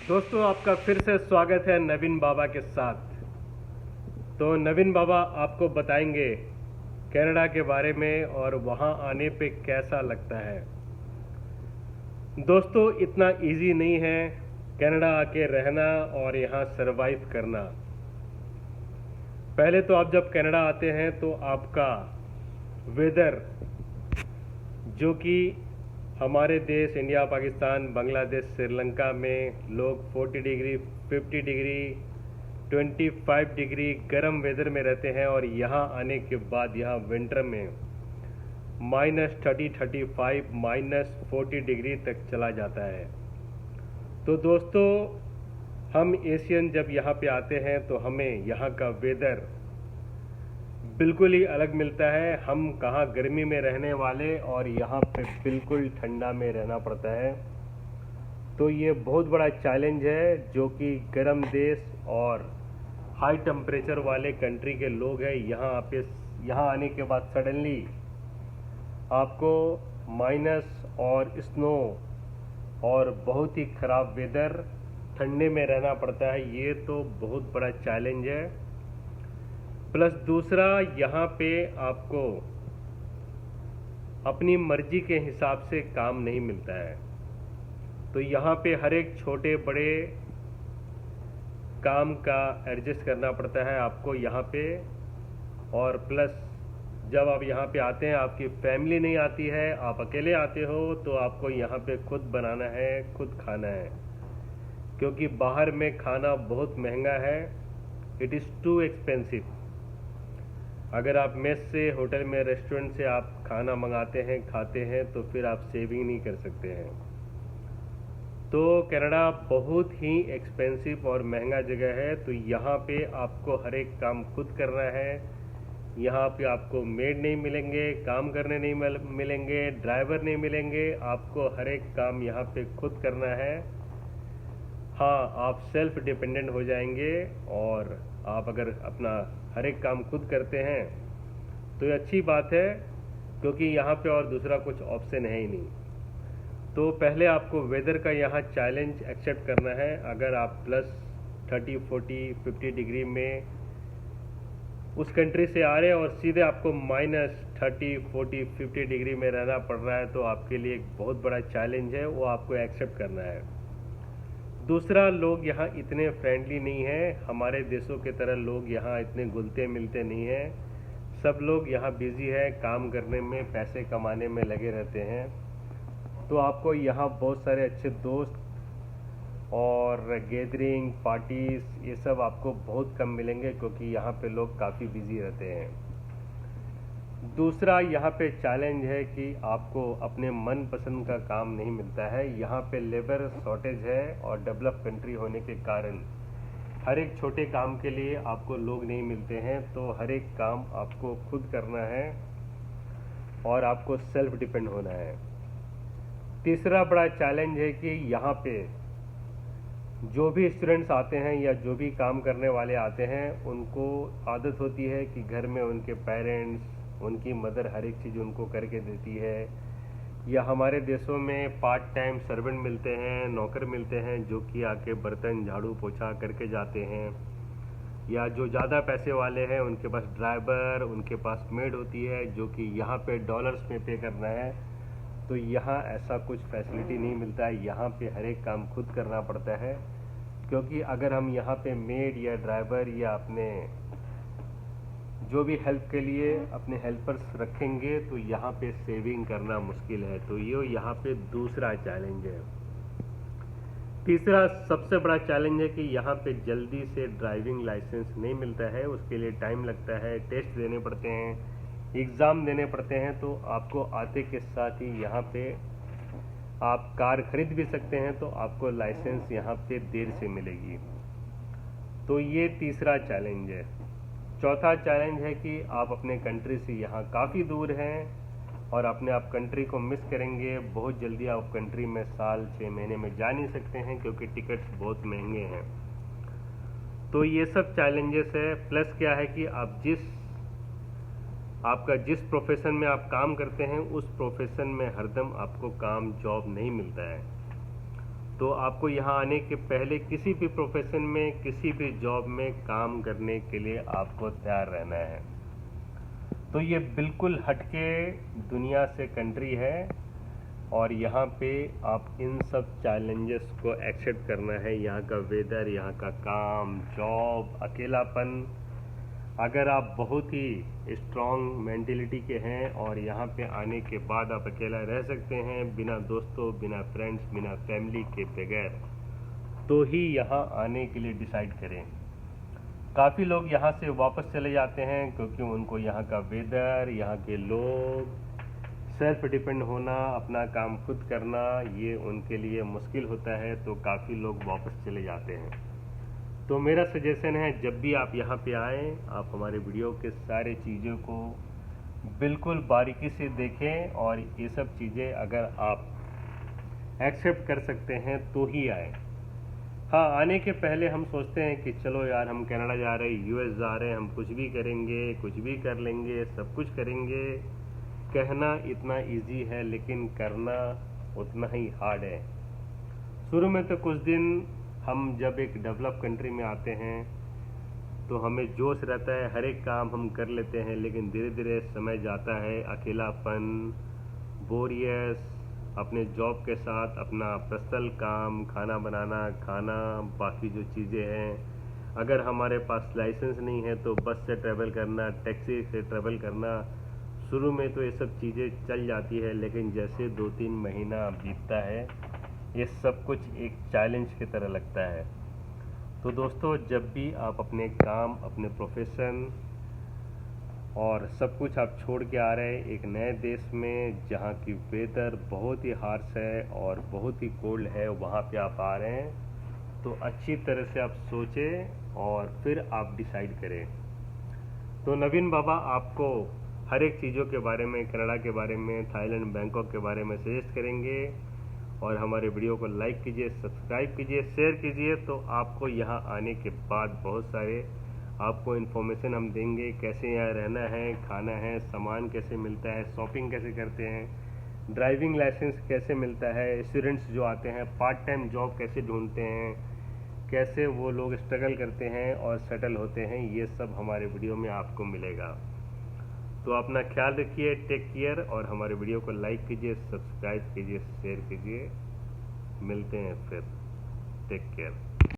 दोस्तों, आपका फिर से स्वागत है नवीन बाबा के साथ। तो नवीन बाबा आपको बताएंगे कनाडा के बारे में और वहाँ आने पे कैसा लगता है। दोस्तों, इतना इजी नहीं है कनाडा आके रहना और यहाँ सरवाइव करना। पहले तो आप जब कनाडा आते हैं तो आपका वेदर, जो कि हमारे देश इंडिया, पाकिस्तान, बांग्लादेश, श्रीलंका में लोग 40 डिग्री, 50 डिग्री, 25 डिग्री गर्म वेदर में रहते हैं, और यहाँ आने के बाद यहाँ विंटर में -30, 35, -40 डिग्री तक चला जाता है। तो दोस्तों, हम एशियन जब यहाँ पे आते हैं तो हमें यहाँ का वेदर बिल्कुल ही अलग मिलता है। हम कहाँ गर्मी में रहने वाले और यहाँ पे बिल्कुल ठंडा में रहना पड़ता है। तो ये बहुत बड़ा चैलेंज है जो कि गर्म देश और हाई टेम्परेचर वाले कंट्री के लोग हैं, यहाँ आने के बाद सडनली आपको माइनस और स्नो और बहुत ही ख़राब वेदर, ठंडे में रहना पड़ता है। ये तो बहुत बड़ा चैलेंज है। प्लस दूसरा, यहाँ पे आपको अपनी मर्जी के हिसाब से काम नहीं मिलता है। तो यहाँ पे हर एक छोटे बड़े काम का एडजस्ट करना पड़ता है आपको यहाँ पे। और प्लस जब आप यहाँ पे आते हैं, आपकी फैमिली नहीं आती है, आप अकेले आते हो, तो आपको यहाँ पे खुद बनाना है, खुद खाना है, क्योंकि बाहर में खाना बहुत महंगा है। It is too expensive. अगर आप मेस से, होटल में, रेस्टोरेंट से आप खाना मंगाते हैं, खाते हैं, तो फिर आप सेविंग नहीं कर सकते हैं। तो कनाडा बहुत ही एक्सपेंसिव और महंगा जगह है। तो यहाँ पे आपको हर एक काम खुद करना है। यहाँ पे आपको मेड नहीं मिलेंगे, काम करने नहीं मिलेंगे, ड्राइवर नहीं मिलेंगे, आपको हर एक काम यहाँ पे खुद करना है। हाँ, आप सेल्फ डिपेंडेंट हो जाएंगे, और आप अगर अपना हर एक काम खुद करते हैं तो ये अच्छी बात है, क्योंकि यहाँ पे और दूसरा कुछ ऑप्शन है ही नहीं। तो पहले आपको वेदर का यहाँ चैलेंज एक्सेप्ट करना है। अगर आप +30, 40, 50 डिग्री में उस कंट्री से आ रहे हैं और सीधे आपको -30, 40, 50 डिग्री में रहना पड़ रहा है, तो आपके लिए एक बहुत बड़ा चैलेंज है, वो आपको एक्सेप्ट करना है। दूसरा, लोग यहाँ इतने फ्रेंडली नहीं हैं। हमारे देशों के तरह लोग यहाँ इतने घुलते मिलते नहीं हैं। सब लोग यहाँ बिजी है, काम करने में, पैसे कमाने में लगे रहते हैं। तो आपको यहाँ बहुत सारे अच्छे दोस्त और गैदरिंग, पार्टीज, ये सब आपको बहुत कम मिलेंगे, क्योंकि यहाँ पे लोग काफ़ी बिजी रहते हैं। दूसरा, यहाँ पे चैलेंज है कि आपको अपने मनपसंद का काम नहीं मिलता है। यहाँ पे लेबर शॉर्टेज है, और डेवलप कंट्री होने के कारण हर एक छोटे काम के लिए आपको लोग नहीं मिलते हैं। तो हर एक काम आपको खुद करना है और आपको सेल्फ डिपेंड होना है। तीसरा बड़ा चैलेंज है कि यहाँ पे जो भी स्टूडेंट्स आते हैं या जो भी काम करने वाले आते हैं, उनको आदत होती है कि घर में उनके पेरेंट्स, उनकी मदर हर एक चीज़ उनको करके देती है। या हमारे देशों में पार्ट टाइम सर्वेंट मिलते हैं, नौकर मिलते हैं, जो कि आके बर्तन झाड़ू पोछा करके जाते हैं। या जो ज़्यादा पैसे वाले हैं, उनके पास ड्राइवर, उनके पास मेड होती है, जो कि यहाँ पे डॉलर्स में पे करना है। तो यहाँ ऐसा कुछ फैसिलिटी नहीं मिलता है। यहाँ पे हर एक काम खुद करना पड़ता है, क्योंकि अगर हम यहाँ पे मेड या ड्राइवर या अपने जो भी हेल्प के लिए अपने हेल्पर्स रखेंगे, तो यहाँ पे सेविंग करना मुश्किल है। तो ये यहाँ पे दूसरा चैलेंज है। तीसरा सबसे बड़ा चैलेंज है कि यहाँ पे जल्दी से ड्राइविंग लाइसेंस नहीं मिलता है। उसके लिए टाइम लगता है, टेस्ट देने पड़ते हैं, एग्ज़ाम देने पड़ते हैं। तो आपको आते के साथ ही यहाँ पे आप कार खरीद भी सकते हैं, तो आपको लाइसेंस यहाँ पे देर से मिलेगी। तो ये तीसरा चैलेंज है। चौथा चैलेंज है कि आप अपने कंट्री से यहाँ काफ़ी दूर हैं और अपने आप कंट्री को मिस करेंगे। बहुत जल्दी आप कंट्री में साल 6 महीने में जा नहीं सकते हैं, क्योंकि टिकट्स बहुत महंगे हैं। तो ये सब चैलेंजेस है। प्लस क्या है कि आपका जिस प्रोफेशन में आप काम करते हैं, उस प्रोफेशन में हरदम आपको काम, जॉब नहीं मिलता है। तो आपको यहाँ आने के पहले किसी भी प्रोफेशन में, किसी भी जॉब में काम करने के लिए आपको तैयार रहना है। तो ये बिल्कुल हटके दुनिया से कंट्री है और यहाँ पे आप इन सब चैलेंजेस को एक्सेप्ट करना है। यहाँ का वेदर, यहाँ का काम, जॉब, अकेलापन। अगर आप बहुत ही स्ट्रॉन्ग मेंटेलिटी के हैं और यहाँ पे आने के बाद आप अकेला रह सकते हैं, बिना दोस्तों, बिना फ्रेंड्स, बिना फैमिली के बगैर, तो ही यहाँ आने के लिए डिसाइड करें। काफ़ी लोग यहाँ से वापस चले जाते हैं क्योंकि उनको यहाँ का वेदर, यहाँ के लोग, सेल्फ डिपेंड होना, अपना काम खुद करना, ये उनके लिए मुश्किल होता है, तो काफ़ी लोग वापस चले जाते हैं। तो मेरा सजेशन है, जब भी आप यहाँ पे आएँ, आप हमारे वीडियो के सारे चीज़ों को बिल्कुल बारीकी से देखें और ये सब चीज़ें अगर आप एक्सेप्ट कर सकते हैं तो ही आएँ। हाँ, आने के पहले हम सोचते हैं कि चलो यार, हम कनाडा जा रहे हैं, यूएस जा रहे हैं, हम कुछ भी करेंगे, कुछ भी कर लेंगे, सब कुछ करेंगे। कहना इतना इजी है लेकिन करना उतना ही हार्ड है। शुरू में तो कुछ दिन हम जब एक डेवलप कंट्री में आते हैं तो हमें जोश रहता है, हर एक काम हम कर लेते हैं, लेकिन धीरे धीरे समय जाता है, अकेलापन, बोरियस, अपने जॉब के साथ अपना पर्सनल काम, खाना बनाना, खाना, बाकी जो चीज़ें हैं, अगर हमारे पास लाइसेंस नहीं है तो बस से ट्रैवल करना, टैक्सी से ट्रैवल करना। शुरू में तो ये सब चीज़ें चल जाती है, लेकिन जैसे 2-3 महीना बीतता है, ये सब कुछ एक चैलेंज की तरह लगता है। तो दोस्तों, जब भी आप अपने काम, अपने प्रोफेशन और सब कुछ आप छोड़ के आ रहे हैं एक नए देश में जहाँ की वेदर बहुत ही हार्श है और बहुत ही कोल्ड है, वहाँ पे आप आ रहे हैं, तो अच्छी तरह से आप सोचें और फिर आप डिसाइड करें। तो नवीन बाबा आपको हर एक चीज़ों के बारे में, कनाडा के बारे में, थाईलैंड, बैंकॉक के बारे में सजेस्ट करेंगे। और हमारे वीडियो को लाइक कीजिए, सब्सक्राइब कीजिए, शेयर कीजिए, तो आपको यहाँ आने के बाद बहुत सारे आपको इन्फॉर्मेशन हम देंगे, कैसे यहाँ रहना है, खाना है, सामान कैसे मिलता है, शॉपिंग कैसे करते हैं, ड्राइविंग लाइसेंस कैसे मिलता है, स्टूडेंट्स जो आते हैं पार्ट टाइम जॉब कैसे ढूंढते हैं, कैसे वो लोग स्ट्रगल करते हैं और सेटल होते हैं, ये सब हमारे वीडियो में आपको मिलेगा। तो अपना ख्याल रखिए, टेक केयर, और हमारे वीडियो को लाइक कीजिए, सब्सक्राइब कीजिए, शेयर कीजिए। मिलते हैं फिर। Take care.